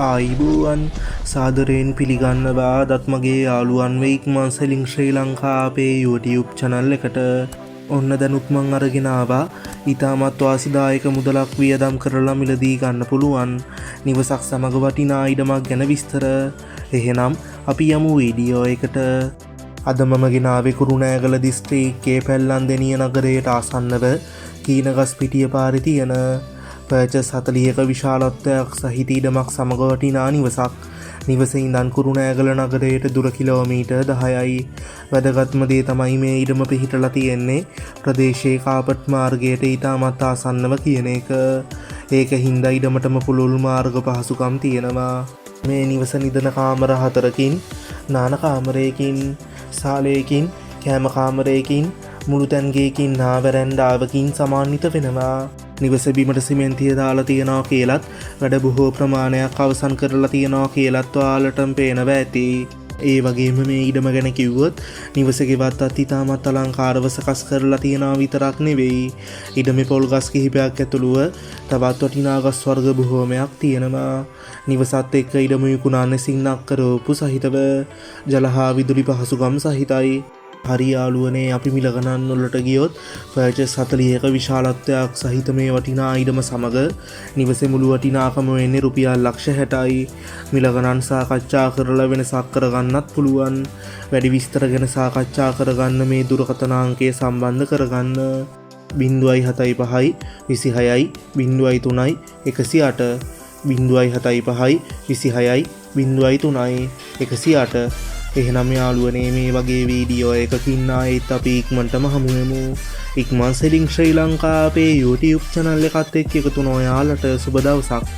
ආයිබුවන් සාදරයෙන් පිළිගන්නවා දත් මගේ යාළුවන් වෙයික්මන් සෙලින් ශ්‍රී ලංකා අපේ YouTube channel එකට. ඔන්න දැනුත් මං අරගෙන ආවා ඉතාමත් වාසිදායක මුදලක් වියදම් කරලා මිලදී ගන්න පුළුවන් නිවසක් සමග වටිනා ඉඩමක් ගැන විස්තර. එහෙනම් අපි යමු වීඩියෝ එකට. අද මම ගෙන ආවේ කුරුණෑගල දිස්ත්‍රික්කයේ පැල්ලන්දෙනිය නගරයට ආසන්නව කීනගස්පිටිය පාරේ තියෙන පර්චස් 40ක විශාලත්වයක් සහිත ඉඩමක් සමග වටිනා නිවසක්. නිවසේ ඉඳන් කුරුණෑගල නගරයට දුර කිලෝමීටර් 10යි. වැදගත්ම දේ තමයි මේ ඉඩම පිහිටලා තියෙන්නේ ප්‍රදේශයේ කාපට් මාර්ගයට ඉතාමත් ආසන්නව කියන එක. ඒක හින්දා ඉඩමටම පුළුල් මාර්ග පහසුකම් තියෙනවා. මේ නිවස නිදන කාමර 4කින්, නාන කාමරයකින්, සාලයකින්, කෑම කාමරයකින්, මුළු තැන්ගේකින් හා වැරැන්ඩාවකින් සමාන්විත වෙනවා. නිවස බිමට සිමෙන්තිය දාලා තියනවා කියලත් වැඩ බොහෝ ප්‍රමාණයක් අවසන් කරලා තියනවා කියලත් ඔයාලටම පේනවා ඇති. ඒ වගේම මේ ඉඩම ගැන කිව්වොත් නිවසේවත් ඉතාමත් අලංකාරව සකස් කරලා තියනවා විතරක් නෙවෙයි. ඉඩමේ පොල් ගස් කිහිපයක් ඇතුළුව තවත් වටිනා ගස් වර්ග බොහෝමයක් තියෙනවා. නිවසත් එක්ක ඉඩම විකුණන්නේ සින්නක් කරවපු සහිතව ජල හා විදුලි පහසුකම් සහිතයි. හරි යාළුවනේ අපි මිල ගණන් වලට ගියොත් පර්චස් 40ක විශාලත්වයක් සහිත මේ වටිනා ඉඩම සමග නිවසේ මුළු වටිනාකම වෙන්නේ රුපියල් ලක්ෂ 60යි. මිල ගණන් සාකච්ඡා කරලා වෙනසක් කරගන්නත් පුළුවන්. වැඩි විස්තර ගැන සාකච්ඡා කරගන්න මේ දුරකථන අංකය සම්බන්ධ කරගන්න 075 26යි 03යි 108 075 26යි 03යි 108. එහෙනම් යාළුවනේ මේ වගේ වීඩියෝ එකකින් ආයෙත් අපි ඉක්මනටම හමු වෙමු. ඉක්මන් සෙලින් ශ්‍රී ලංකා අපේ YouTube channel එකත් එක්ක එකතු වෙනවා යාළුවට. සුබ දවසක්.